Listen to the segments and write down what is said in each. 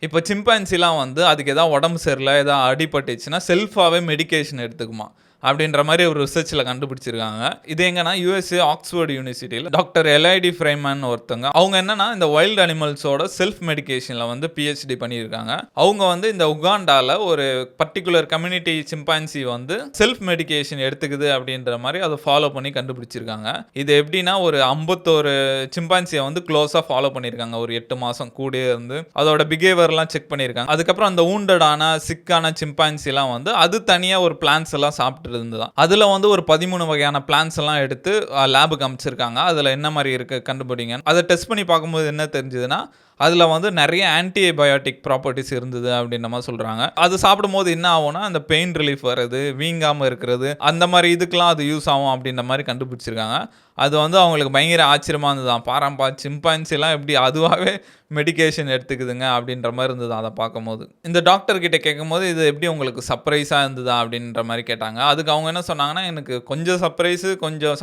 இப்போ சிம்பான்சிலாம் வந்து அதுக்கு ஏதாவது உடம்பு சரியில்ல, ஏதாவது அடிபட்டுச்சுன்னா செல்ஃபாவே மெடிகேஷன் எடுத்துக்குமா. அப்படின்ற மாரி ஒரு ரிசர்ச்ல கண்டுபிடிச்சிருக்காங்க. இது எங்கன்னா யுஎஸ்ஏ ஆக்ஸ்ஃபோர்ட் யூனிவர்சிட்டில டாக்டர் எலைடி ஃப்ரைமன் ஒருத்தவங்க. அவங்க என்னன்னா இந்த வைல்ட் அனிமல்ஸோட செல்ஃப் மெடிகேஷன்ல வந்து பிஹெச்டி பண்ணியிருக்காங்க. அவங்க வந்து இந்த உகாண்டால ஒரு பர்ட்டிகுலர் கம்யூனிட்டி சிம்பான்சி வந்து செல்ஃப் மெடிகேஷன் எடுத்துக்குது அப்படின்ற மாரி அதை ஃபாலோ பண்ணி கண்டுபிடிச்சிருக்காங்க. இது எப்படின்னா ஒரு 51 சிம்பான்சியை வந்து க்ளோஸா ஃபாலோ பண்ணியிருக்காங்க. ஒரு 8 மாசம் கூடயே இருந்து அதோட பிஹேவியர்லாம் செக் பண்ணியிருக்காங்க. அதுக்கப்புறம் அந்த வூண்டடான சிக்கான சிம்பான்சிலாம் வந்து அது தனியா ஒரு பிளான்ஸ் எல்லாம் சாப்பிட்டு இருந்ததாம். அதுல வந்து ஒரு 13 வகையான பிளான்ஸ் எல்லாம் எடுத்து லேபுக்கு அனுப்பிச்சிருக்காங்க. அதுல என்ன மாதிரி இருக்கு கண்டுபிடிங்க. அதை டெஸ்ட் பண்ணி பார்க்கும்போது என்ன தெரிஞ்சதுன்னா அதுல வந்து நிறைய ஆன்டிபயோட்டிக் ப்ராப்பர்ட்டிஸ் இருந்தது அப்படின்ற மாதிரி சொல்றாங்க. அது சாப்பிடும்போது என்ன ஆகும்னா அந்த பெயின் ரிலீஃப் வருது, வீங்காம இருக்கிறது, அந்த மாதிரி இதுக்கெல்லாம் அது யூஸ் ஆகும் அப்படின்ற மாதிரி கண்டுபிடிச்சிருக்காங்க. அது வந்து அவங்களுக்கு பயங்கர ஆச்சரியமா இருந்ததுதான். பாரம்பா சிம்பான்சி எல்லாம் எப்படி அதுவாகவே மெடிகேஷன் எடுத்துக்குதுங்க அப்படின்ற மாதிரி இருந்தது அதை பார்க்கும்போது. இந்த டாக்டர் கிட்ட கேட்கும்போது இது எப்படி உங்களுக்கு சர்ப்ரைஸா இருந்ததா அப்படின்ற மாதிரி கேட்டாங்க. அதுக்கு அவங்க என்ன சொன்னாங்கன்னா எனக்கு கொஞ்சம்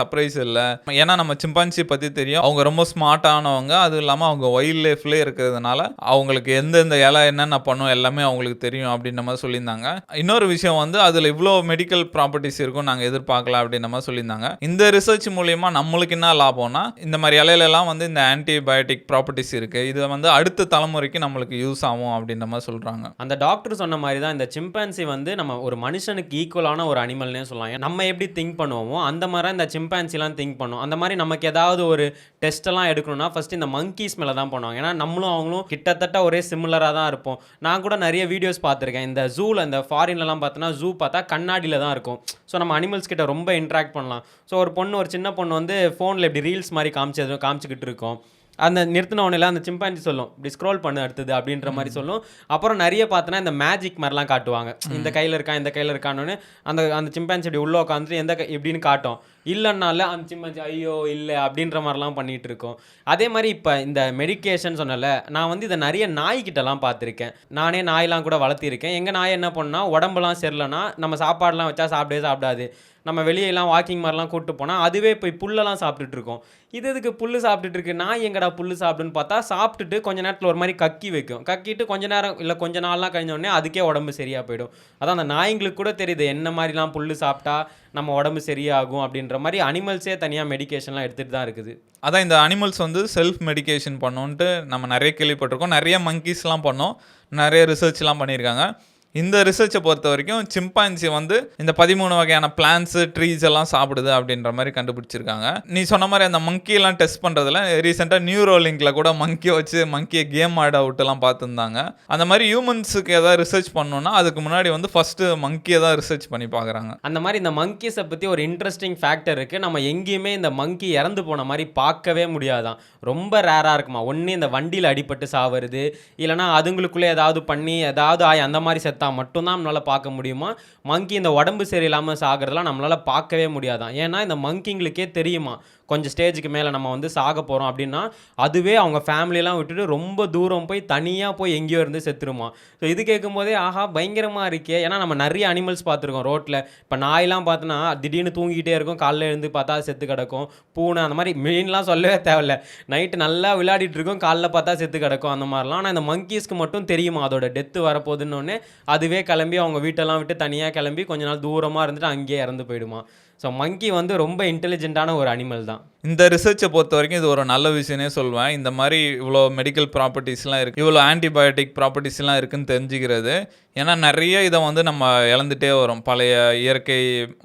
சர்ப்ரைஸ் இல்லை. ஏன்னா நம்ம சிம்பான்சி பத்தி தெரியும், அவங்க ரொம்ப ஸ்மார்ட்டானவங்க. அதுவும் இல்லாமல் அவங்க வைல்ட் லைஃப்ல இருக்கிறதுனால அவங்களுக்கு எந்தெந்த இலை என்னென்ன பண்ணும் எல்லாமே அவங்களுக்கு தெரியும் அப்படின்ற மாதிரி சொல்லியிருந்தாங்க. இன்னொரு விஷயம் வந்து அதில் இவ்வளோ மெடிக்கல் ப்ராப்பர்ட்டிஸ் இருக்கும் நாங்கள் எதிர்பார்க்கல அப்படின்ற மாதிரி சொல்லியிருந்தாங்க. இந்த ரிசர்ச் மூலியமா நம்மளுக்கு என்ன லாபம்னா இந்த மாதிரி இலையிலலாம் வந்து இந்த ஆன்டிபயோட்டிக் ப்ராப்பர்ட்டிஸ் இருக்கு. இது வந்து அடுத்த தலைமுறைக்கு நம்மளுக்கு யூஸ் ஆகும் அப்படின்ற மாதிரி சொல்றாங்க. அந்த டாக்டர் சொன்ன மாதிரி தான் இந்த சிம்பான்சி வந்து நம்ம ஒரு மனுஷனுக்கு ஈக்குவலான ஒரு அனிமல்னே சொல்லலாம். நம்ம எப்படி திங்க் பண்ணுவோமோ அந்த மாதிரி இந்த சிம்பான்சிலாம் திங்க் பண்ணும். அந்த மாதிரி நமக்கு ஏதாவது ஒரு டெஸ்ட் எல்லாம் எடுக்கணும்னா ஃபர்ஸ்ட் இந்த மங்கீஸ் மேலே தான் பண்ணுவாங்க. ஏன்னா நம்மளும் அவங்களும் கிட்டத்தட்ட ஒரே சிமிலராக தான் இருப்போம். நான் கூட நிறைய வீடியோஸ் பார்த்துருக்கேன். இந்த ஜூவில் இந்த ஃபாரின்லலாம் பார்த்தோன்னா ஜூ பார்த்தா கண்ணாடியில் தான் இருக்கும். ஸோ நம்ம அனிமல்ஸ் கிட்ட ரொம்ப இன்ட்ராக்ட் பண்ணலாம். ஸோ ஒரு சின்ன பொண்ணு வந்து ஃபோனில் இப்படி ரீல்ஸ் மாதிரி காமிச்சிக்கிட்டு இருக்கோம். அந்த நிறுத்தின உடனே அந்த சிம்பான்சி சொல்லும் இப்படி ஸ்க்ரோல் பண்ணு அடுத்தது அப்படின்ற மாதிரி சொல்லும். அப்புறம் நிறைய பார்த்தோன்னா இந்த மேஜிக் மாதிரிலாம் காட்டுவாங்க. இந்த கையில் இருக்கான்னு அந்த சிம்பான்சி இப்படி உள்ளே உட்காந்துட்டு எப்படின்னு காட்டும். இல்லைன்னால அந்த சிம்பான்சி ஐயோ இல்லை அப்படின்ற மாதிரிலாம் பண்ணிகிட்டு இருக்கோம். அதே மாதிரி இப்போ இந்த மெடிக்கேஷன் சொன்னல, நான் வந்து இதை நிறைய நாய்கிட்டலாம் பார்த்துருக்கேன். நானே நாயெலாம் கூட வளர்த்திருக்கேன். எங்கள் நாய் என்ன பண்ணால் உடம்புலாம் சரியில்லைன்னா நம்ம சாப்பாடெலாம் வச்சா சாப்பிடாது. நம்ம வெளியெல்லாம் வாக்கிங் மாதிரிலாம் கூப்பிட்டு போனால் அதுவே போய் புல்லெல்லாம் சாப்பிட்டுட்டு இருக்கோம். இதுக்கு புல்லு சாப்பிட்டுட்டு இருக்கு, நாய் எங்கடா புல்லு சாப்பிடுன்னு பார்த்தா சாப்பிட்டுட்டு கொஞ்ச நேரத்தில் ஒரு மாதிரி கக்கி வைக்கும். கக்கிட்டு கொஞ்ச நாள்லாம் கழிஞ்சோடனே அதுக்கே உடம்பு சரியாக போயிடும். அதான் அந்த நாய்ங்களுக்கு கூட தெரியுது என்ன மாதிரிலாம் புல்லு சாப்பிட்டா நம்ம உடம்பு சரியாகும் அப்படின்ற மாதிரி அனிமல்ஸே தனியாக மெடிக்கேஷன்லாம் எடுத்துகிட்டு தான் இருக்குது. அதான் இந்த அனிமல்ஸ் வந்து செல்ஃப் மெடிகேஷன் பண்ணோன்ட்டு நம்ம நிறைய கேள்விப்பட்டிருக்கோம். நிறைய மங்கீஸ்லாம் பண்ணோம், நிறைய ரிசர்ச்லாம் பண்ணியிருக்காங்க. இந்த ரிசர்ச்சை பொறுத்த வரைக்கும் சிம்பான்சி வந்து இந்த 13 வகையான பிளான்ஸ் ட்ரீஸ் எல்லாம் சாப்பிடுது அப்படின்ற மாதிரி கண்டுபிடிச்சிருக்காங்க. நீ சொன்ன மாதிரி அந்த மங்கியெல்லாம் டெஸ்ட் பண்ணுறதுல ரீசெண்டாக நியூரோலிங்க்ல கூட மங்கியை கேம் ஆட விட்டுலாம் பார்த்துருந்தாங்க. அந்த மாதிரி ஹியூமன்ஸுக்கு ஏதாவது ரிசர்ச் பண்ணணும்னா அதுக்கு முன்னாடி வந்து ஃபர்ஸ்ட் மங்கியை தான் ரிசர்ச் பண்ணி பார்க்குறாங்க. அந்த மாதிரி இந்த மங்கீஸை பற்றி ஒரு இன்ட்ரெஸ்டிங் ஃபேக்டர் இருக்குது. நம்ம எங்கேயுமே இந்த மங்கி இறந்து போன மாதிரி பார்க்கவே முடியாதான். ரொம்ப ரேராக இருக்குமா. ஒன்று இந்த வண்டியில் அடிபட்டு சாவுறது, இல்லைனா அதுங்களுக்குள்ளே ஏதாவது பண்ணி ஏதாவது ஆய் அந்த மாதிரி செத்தா மட்டும்தான் நம்மளால் பார்க்க முடியுமா. மங்கி இந்த உடம்பு சரியில்லாமல் சாகிறதுலாம் நம்மளால் பார்க்கவே முடியாதான். ஏன்னா இந்த மங்கிங்களுக்கே தெரியுமா கொஞ்சம் ஸ்டேஜுக்கு மேலே நம்ம வந்து சாக போகிறோம் அப்படின்னா அதுவே அவங்க ஃபேமிலியெல்லாம் விட்டுட்டு ரொம்ப தூரம் போய் தனியாக போய் எங்கேயோ இருந்து செத்துருமா. ஸோ இது கேட்கும்போதே ஆஹா பயங்கரமாக இருக்கே. ஏன்னா நம்ம நிறைய அனிமல்ஸ் பார்த்துருக்கோம் ரோட்டில். இப்போ நாயெல்லாம் பார்த்தோன்னா திடீர்னு தூங்கிட்டே இருக்கும், காலையில் எழுந்து பார்த்தா செத்து கிடக்கும். பூனை அந்த மாதிரி மீன்லாம் சொல்லவே தேவையில்ல, நைட்டு நல்லா விளையாடிட்டு இருக்கும், காலைல பார்த்தா செத்து கிடக்கும் அந்த மாதிரிலாம். ஆனால் இந்த மங்கீஸ்க்கு மட்டும் தெரியுமா அதோட டெத்து வரப்போகுதுன்னு. அதுவே கிளம்பி அவங்க வீட்டெல்லாம் விட்டு தனியாக கிளம்பி கொஞ்ச நாள் தூரமாக இருந்துட்டு அங்கேயே இறந்து போயிடுமா. ஸோ மங்கி வந்து ரொம்ப இன்டெலிஜென்ட்டான ஒரு அனிமல் தான். இந்த ரிசர்ச்சை பொறுத்த வரைக்கும் இது ஒரு நல்ல விஷயமே சொல்லுவேன். இந்த மாதிரி இவ்வளோ மெடிக்கல் ப்ராப்பர்ட்டிஸ்லாம் இருக்குது, இவ்வளோ ஆன்டிபயோட்டிக் ப்ராப்பர்ட்டிஸ்லாம் இருக்குதுன்னு தெரிஞ்சுக்கிறது. ஏன்னா நிறைய இதை வந்து நம்ம இழந்துகிட்டே வரோம். பழைய இயற்கை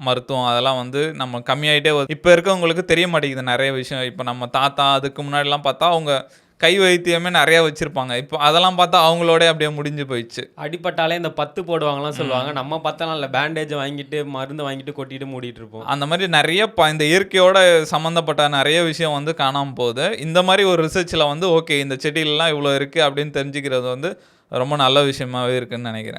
மருத்துவம் அதெல்லாம் வந்து நம்ம கம்மியாகிட்டே வரும். இப்போ இருக்கவங்களுக்கு தெரிய மாட்டேங்குது நிறைய விஷயம். இப்போ நம்ம தாத்தா அதுக்கு முன்னாடிலாம் பார்த்தா அவங்க கை வைத்தியமே நிறைய வச்சிருப்பாங்க. இப்போ அதெல்லாம் பார்த்தா அவங்களோட அப்படியே முடிஞ்சு போயிடுச்சு. அடிப்பட்டாலே இந்த 10 போடுவாங்கலாம் சொல்லுவாங்க. நம்ம பார்த்தாலும் இல்லை, பேண்டேஜ் வாங்கிட்டு மருந்து வாங்கிட்டு கொட்டிட்டு மூடிட்டு இருப்போம். அந்த மாதிரி நிறைய இந்த இயற்கையோட சம்மந்தப்பட்ட நிறைய விஷயம் வந்து காணாமல் போகுது. இந்த மாதிரி ஒரு ரிசர்ச்சில் வந்து ஓகே இந்த செடியிலலாம் இவ்வளோ இருக்குது அப்படின்னு தெரிஞ்சுக்கிறது வந்து ரொம்ப நல்ல விஷயமாவே இருக்குன்னு நினைக்கிறேன்.